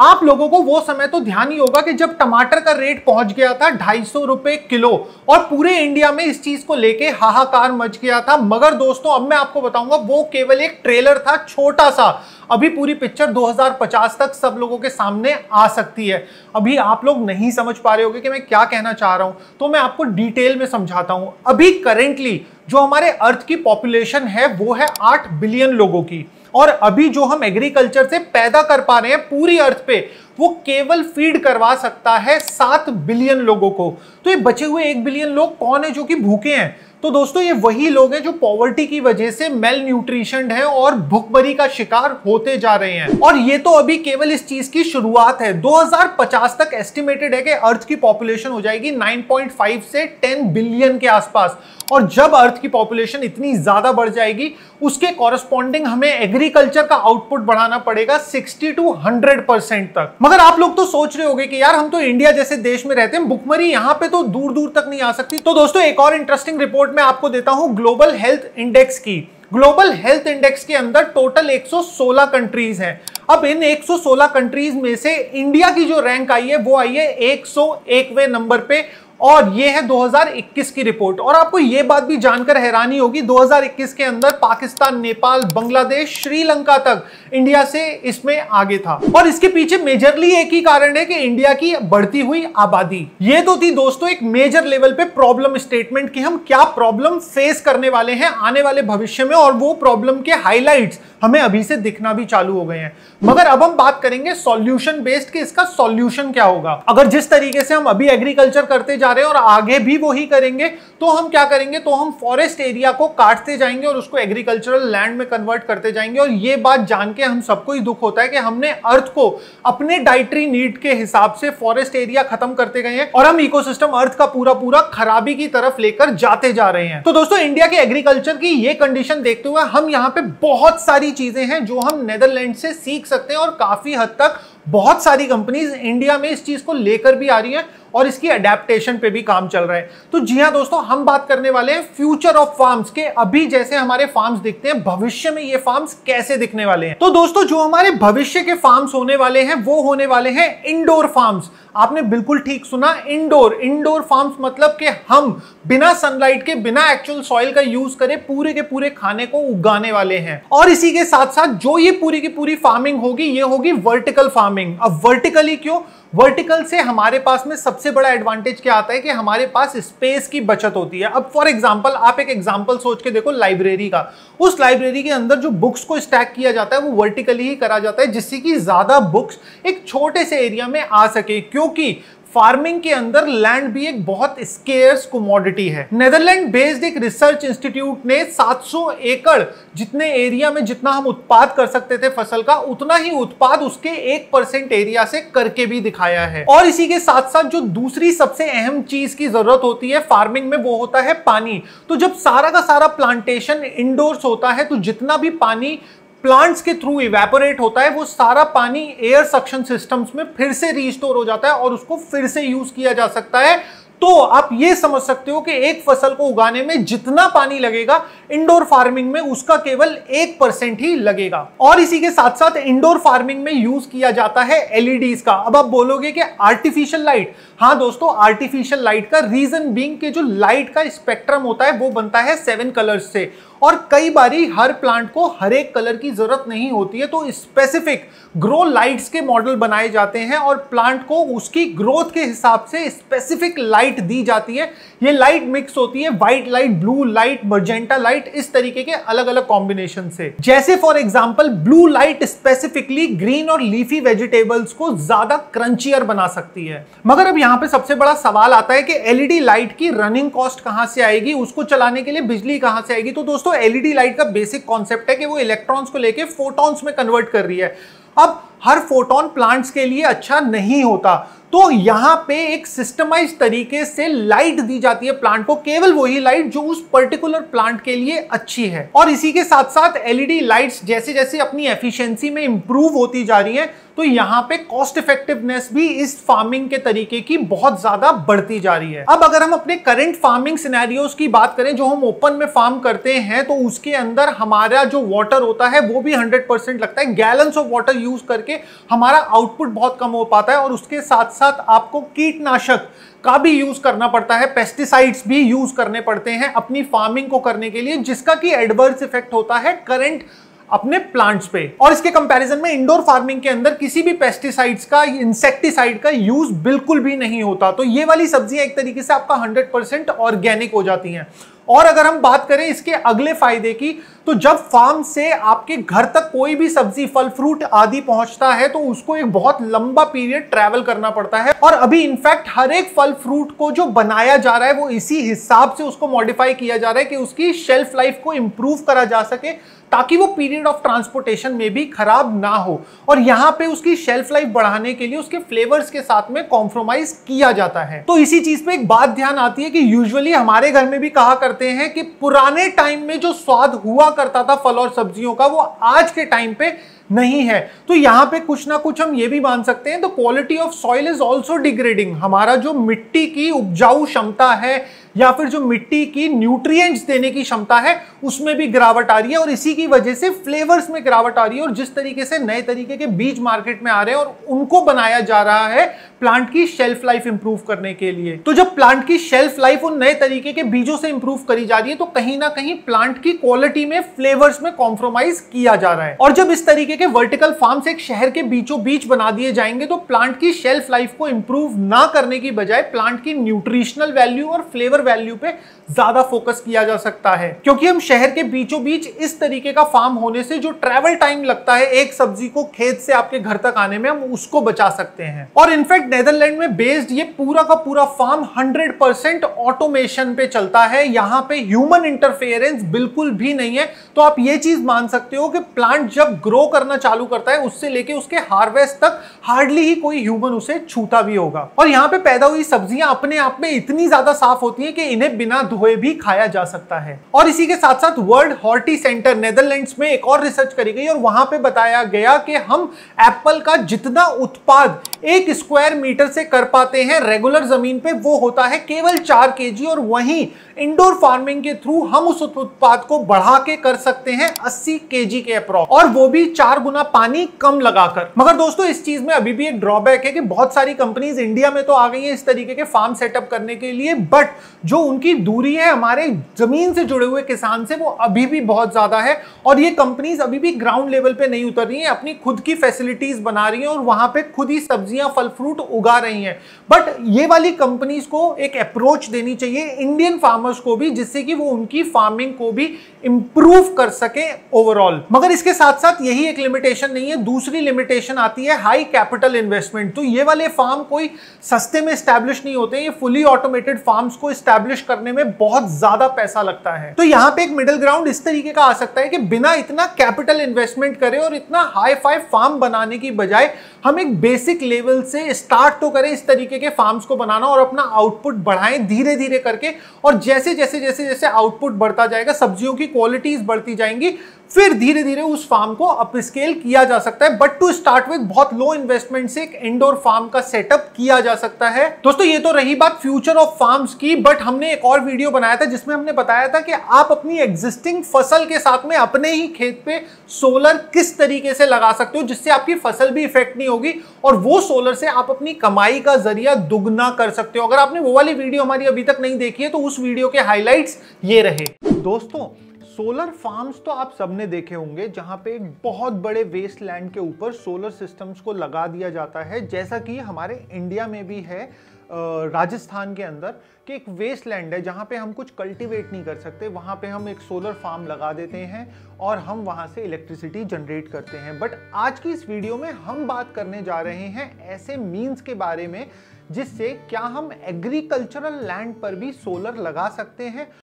आप लोगों को वो समय तो ध्यान ही होगा कि जब टमाटर का रेट पहुंच गया था 250 रुपए किलो और पूरे इंडिया में इस चीज को लेके हाहाकार मच गया था। मगर दोस्तों अब मैं आपको बताऊंगा वो केवल एक ट्रेलर था, छोटा सा। अभी पूरी पिक्चर 2050 तक सब लोगों के सामने आ सकती है। अभी आप लोग नहीं समझ पा रहे होंगे कि मैं क्या कहना चाह रहा हूं, तो मैं आपको डिटेल में समझाता हूं। अभी करेंटली जो हमारे अर्थ की पॉपुलेशन है वो है 8 बिलियन लोगों की, और अभी जो हम एग्रीकल्चर से पैदा कर पा रहे हैं पूरी अर्थ पे वो केवल फीड करवा सकता है 7 बिलियन लोगों को। तो ये बचे हुए 1 बिलियन लोग कौन है जो कि भूखे हैं? तो दोस्तों ये वही लोग हैं जो पॉवर्टी की वजह से मेल न्यूट्रिशन है और भुखमरी का शिकार होते जा रहे हैं। और ये तो अभी केवल इस चीज की शुरुआत है। 2050 तक एस्टिमेटेड है कि अर्थ की पॉपुलेशन हो जाएगी 9.5 से 10 बिलियन के आसपास। और जब अर्थ की पॉपुलेशन इतनी ज्यादा बढ़ जाएगी उसके कॉरस्पॉन्डिंग हमें एग्रीकल्चर का आउटपुट बढ़ाना पड़ेगा 60 to 100% तक। मगर आप लोग तो सोच रहे होंगे कि यार हम तो इंडिया जैसे देश में रहते हैं, भुखमरी यहां पे तो दूर दूर तक नहीं आ सकती। तो दोस्तों एक और इंटरेस्टिंग रिपोर्ट मैं आपको देता हूं ग्लोबल हेल्थ इंडेक्स की। ग्लोबल हेल्थ इंडेक्स के अंदर टोटल 116 कंट्रीज हैं। अब इन 116 कंट्रीज में से इंडिया की जो रैंक आई है वो आई है 101वें नंबर पे, और ये है 2021 की रिपोर्ट। और आपको ये बात भी जानकर हैरानी होगी 2021 के अंदर पाकिस्तान, नेपाल, बांग्लादेश, श्रीलंका तक इंडिया से इसमें आगे था। और इसके पीछे मेजरली एक ही कारण है कि इंडिया की बढ़ती हुई आबादी। ये तो थी दोस्तों एक मेजर लेवल पे प्रॉब्लम स्टेटमेंट कि हम क्या प्रॉब्लम फेस करने वाले हैं आने वाले भविष्य में, और वो प्रॉब्लम के हाईलाइट्स हमें अभी से दिखना भी चालू हो गए हैं। मगर अब हम बात करेंगे सॉल्यूशन बेस्ड कि इसका सॉल्यूशन क्या होगा। अगर जिस तरीके से हम अभी एग्रीकल्चर करते जा रहे हैं और आगे भी वही करेंगे तो हम क्या करेंगे, तो हम फॉरेस्ट एरिया को काटते जाएंगे और उसको एग्रीकल्चरल लैंड में कन्वर्ट करते जाएंगे। और ये बात जान के हम सबको ही दुख होता है कि हमने अर्थ को अपने डाइटरी नीड के हिसाब से फॉरेस्ट एरिया खत्म करते गए हैं और हम इकोसिस्टम अर्थ का पूरा पूरा खराबी की तरफ लेकर जाते जा रहे हैं। तो दोस्तों इंडिया के एग्रीकल्चर की ये कंडीशन देखते हुए हम यहाँ पे बहुत सारी चीजें हैं जो हम नेदरलैंड से सीख सकते हैं, और काफी हद तक बहुत सारी कंपनीज इंडिया में इस चीज को लेकर भी आ रही हैं और इसकी अडेप्टेशन पे भी काम चल रहा है। तो जी हां दोस्तों, हम बात करने वाले हैं फ्यूचर ऑफ फार्म्स के। अभी जैसे हमारे फार्म्स दिखते हैं, भविष्य में ये फार्म्स कैसे दिखने वाले हैं। तो दोस्तों जो हमारे भविष्य के फार्म्स होने वाले हैं वो होने वाले हैं इंडोर फार्म्स। आपने बिल्कुल ठीक सुना, इंडोर फार्म्स मतलब कि हम बिना सनलाइट के, बिना एक्चुअल सॉइल का यूज करे पूरे के पूरे खाने को उगाने वाले हैं। और इसी के साथ साथ जो ये पूरी की पूरी फार्मिंग होगी ये होगी वर्टिकल फार्मिंग। अब वर्टिकली क्यों? वर्टिकल से हमारे पास में सबसे बड़ा एडवांटेज क्या आता है कि हमारे पास स्पेस की बचत होती है। अब फॉर एग्जांपल आप एक एग्जांपल सोच के देखो लाइब्रेरी का। उस लाइब्रेरी के अंदर जो बुक्स को स्टैक किया जाता है वो वर्टिकली ही करा जाता है, जिससे कि ज्यादा बुक्स एक छोटे से एरिया में आ सके, क्योंकि फार्मिंग के अंदर लैंड भी एक बहुत स्केर्स कमोडिटी है। नेदरलैंड बेस्ड एक रिसर्च इंस्टीट्यूट ने 700 एकड़ जितने एरिया में जितना हम उत्पाद कर सकते थे फसल का, उतना ही उत्पाद उसके 1% एरिया से करके भी दिखाया है। और इसी के साथ साथ जो दूसरी सबसे अहम चीज की जरूरत होती है फार्मिंग में वो होता है पानी। तो जब सारा का सारा प्लांटेशन इंडोर्स होता है तो जितना भी पानी प्लांट्स के थ्रू इवेपोरेट होता है वो सारा पानी एयर सक्शन सिस्टम्स में फिर से रिस्टोर हो जाता है और उसको फिर से यूज किया जा सकता है। तो आप ये समझ सकते हो कि एक फसल को उगाने में जितना पानी लगेगा इंडोर फार्मिंग में उसका केवल 1% ही लगेगा। और इसी के साथ साथ इंडोर फार्मिंग में यूज किया जाता है एलईडीज का। अब आप बोलोगे कि आर्टिफिशियल लाइट, हाँ दोस्तों आर्टिफिशियल लाइट का रीजन बीइंग कि जो लाइट का स्पेक्ट्रम होता है वो बनता है 7 कलर्स से, और कई बारी हर प्लांट को हर एक कलर की जरूरत नहीं होती है। तो स्पेसिफिक ग्रो लाइट्स के मॉडल बनाए जाते हैं और प्लांट को उसकी ग्रोथ के हिसाब से स्पेसिफिक लाइट दी जाती है। ये लाइट मिक्स होती है white light, blue light, magenta light, इस तरीके के अलग अलग कॉम्बिनेशन से। जैसे for example blue light specifically green और लीफी वेजिटेबल्स को ज्यादा क्रंचियर बना सकती है। मगर अब यहाँ पे सबसे बड़ा सवाल आता है कि एलईडी लाइट की रनिंग कॉस्ट कहां से आएगी, उसको चलाने के लिए बिजली कहां से आएगी। तो दोस्तों एलईडी लाइट का बेसिक कॉन्सेप्ट है कि वो इलेक्ट्रॉन्स को लेके फोटॉन्स में कन्वर्ट कर रही है। अब हर फोटोन प्लांट्स के लिए अच्छा नहीं होता, तो यहां पे एक सिस्टमाइज तरीके से लाइट दी जाती है प्लांट को, केवल वही लाइट जो उस पर्टिकुलर प्लांट के लिए अच्छी है। और इसी के साथ साथ एलईडी लाइट्स जैसे जैसे अपनी एफिशिएंसी में इंप्रूव होती जा रही हैं, तो यहां पे कॉस्ट इफेक्टिवनेस भी इस फार्मिंग के तरीके की बहुत ज्यादा बढ़ती जा रही है। अब अगर हम अपने करंट फार्मिंग सिनेरियोस की बात करें जो हम ओपन में फार्म करते हैं, तो उसके अंदर हमारा जो वाटर होता है वो भी 100% लगता है। गैलन्स ऑफ वाटर यूज करके करके हमारा आउटपुट बहुत कम हो पाता है और उसके साथ साथ आपको कीटनाशक का भी यूज करना पड़ता है, पेस्टिसाइड्स भी यूज करने पड़ते हैं अपनी फार्मिंग को करने के लिए, जिसका कि एडवर्स इफेक्ट होता है करंट अपने प्लांट्स पे। और इसके कंपैरिजन में इंडोर फार्मिंग के अंदर किसी भी पेस्टिसाइड्स का, इंसेक्टिसाइड का यूज बिल्कुल भी नहीं होता। तो ये वाली सब्जियां एक तरीके से आपका 100% ऑर्गेनिक हो जाती हैं। और अगर हम बात करें इसके अगले फायदे की, तो जब फार्म से आपके घर तक कोई भी सब्जी, फल, फ्रूट आदि पहुंचता है तो उसको एक बहुत लंबा पीरियड ट्रैवल करना पड़ता है। और अभी इनफैक्ट हर एक फल फ्रूट को जो बनाया जा रहा है वो इसी हिसाब से उसको मॉडिफाई किया जा रहा है कि उसकी शेल्फ लाइफ को इंप्रूव करा जा सके, ताकि वो पीरियड ऑफ ट्रांसपोर्टेशन में भी खराब ना हो। और यहां पे उसकी शेल्फ लाइफ बढ़ाने के लिए उसके फ्लेवर्स के साथ में कॉम्प्रोमाइज किया जाता है। तो इसी चीज पे एक बात ध्यान आती है कि यूजुअली हमारे घर में भी कहा करते हैं कि पुराने टाइम में जो स्वाद हुआ करता था फल और सब्जियों का, वो आज के टाइम पे नहीं है। तो यहां पे कुछ ना कुछ हम ये भी मान सकते हैं, the quality of soil is also degrading. हमारा जो मिट्टी की उपजाऊ क्षमता है या फिर जो मिट्टी की न्यूट्रिएंट्स देने की क्षमता है उसमें भी गिरावट आ रही है, और इसी की वजह से फ्लेवर्स में गिरावट आ रही है। और जिस तरीके से नए तरीके के बीज मार्केट में आ रहे हैं और उनको बनाया जा रहा है प्लांट की शेल्फ लाइफ इंप्रूव करने के लिए, तो जब प्लांट की शेल्फ लाइफ उन नए तरीके के बीजों से इंप्रूव करी जा रही है तो कहीं ना कहीं प्लांट की क्वालिटी में, फ्लेवर्स में कॉम्प्रोमाइज किया जा रहा है। और जब इस तरीके के वर्टिकल फार्म्स एक शहर के बीचों बीच बना दिए जाएंगे तो प्लांट की शेल्फ लाइफ को इंप्रूव ना करने की बजाय प्लांट की न्यूट्रिशनल वैल्यू और फ्लेवर वैल्यू पे ज्यादा फोकस किया जा सकता है। क्योंकि हम शहर के बीचों बीच इस तरीके का फार्म होने से जो ट्रैवल टाइम लगता है एक सब्जी को खेत से आपके घर तक आने में, हम उसको बचा सकते हैं। और इनफैक्ट नेदरलैंड में बेस्ड ये पूरा का पूरा फार्म 100% ऑटोमेशन पे चलता है। यहां पे ह्यूमन इंटरफेरेंस बिल्कुल भी नहीं है। तो आप ये चीज मान सकते हो कि प्लांट जब ग्रो करना चालू करता है उससे लेके उसके हार्वेस्ट तक हार्डली ही कोई ह्यूमन उसे छूता भी होगा। और यहां पे पैदा हुई सब्जियां अपने आप में इतनी ज्यादा साफ होती हैं कि इन्हें बिना धोए भी खाया जा सकता है। और इसी के साथ साथ वर्ल्ड हॉर्टी सेंटर नेदरलैंड्स में एक और रिसर्च करी गई और वहां पे बताया गया कि हम एप्पल का जितना उत्पाद 1 स्क्वायर मीटर से कर पाते हैं रेगुलर जमीन पे, वो होता है केवल 4 kg। और वहीं इंडोर फार्मिंग के थ्रू हम उस उत्पाद को बढ़ा के कर सकते हैं 80 kg के अप्रॉक्स, और वो भी 4 गुना पानी कम लगाकर। मगर दोस्तों इस चीज में अभी भी एक ड्रॉबैक है कि बहुत सारी कंपनीज इंडिया में तो आ गई हैं इस तरीके के फार्म सेटअप करने के लिए, बट जो उनकी दूरी है हमारे जमीन से जुड़े हुए किसान से वो अभी भी बहुत ज्यादा है। और ये कंपनीज अभी भी ग्राउंड लेवल पे नहीं उतर रही हैं, अपनी खुद की फैसिलिटीज बना रही हैं और वहां पे खुद ही सब्जियां, फल फ्रूट उगा रही हैं। बट ये वाली कंपनीज को एक अप्रोच देनी चाहिए इंडियन फार्मर्स को भी, जिससे कि वो उनकी फार्मिंग को भी इंप्रूव कर सके ओवरऑल। मगर इसके साथ साथ यही एक लिमिटेशन नहीं है, दूसरी लिमिटेशन आती है हाई कैपिटल इन्वेस्टमेंट। तो ये वाले फार्म कोई सस्ते में एस्टैब्लिश नहीं होते, ये फुली ऑटोमेटेड फार्म्स को एस्टैब्लिश करने में बहुत ज्यादा पैसा लगता है। तो यहां पे एक मिडिल ग्राउंड इस तरीके का आ सकता है कि बिना इतना कैपिटल इन्वेस्टमेंट करे और इतना हाई फाई फार्म बनाने की बजाय हम एक बेसिक लेवल से स्टार्ट तो करें इस तरीके के फार्म्स को बनाना और अपना आउटपुट बढ़ाएं धीरे धीरे करके। और जैसे जैसे जैसे जैसे आउटपुट बढ़ता जाएगा, सब्जियों की क्वालिटीज बढ़ती जाएंगी, फिर धीरे धीरे उस फार्म को अपस्केल किया जा सकता है। बट टू स्टार्ट विद बहुत लो इन्वेस्टमेंट से एक इंडोर फार्म का सेटअप किया जा सकता है। दोस्तों ये तो रही बात फ्यूचर ऑफ फार्म्स की, बट हमने एक और वीडियो बनाया था जिसमें हमने बताया था कि आप अपनी एग्जिस्टिंग फसल के साथ में अपने ही खेत पे सोलर किस तरीके से लगा सकते हो जिससे आपकी फसल भी इफेक्ट नहीं होगी और वो सोलर से आप अपनी कमाई का जरिया दुगना कर सकते हो। अगर आपने वो वाली वीडियो हमारी अभी तक नहीं देखी है तो उस वीडियो के हाईलाइट्स ये रहे। दोस्तों सोलर फार्म्स तो आप सबने देखे होंगे जहां पे एक बहुत बड़े वेस्ट लैंड के ऊपर सोलर सिस्टम्स को लगा दिया जाता है, जैसा कि हमारे इंडिया में भी है राजस्थान के अंदर कि एक वेस्ट लैंड है जहां पे हम कुछ कल्टीवेट नहीं कर सकते, वहां पे हम एक सोलर फार्म लगा देते हैं और हम वहां से इलेक्ट्रिसिटी जनरेट करते हैं। बट आज की इस वीडियो में हम बात करने जा रहे हैं ऐसे मीन्स के बारे में जिससे क्या हम एग्रीकल्चरल लैंड पर भी सोलर लगा सकते हैं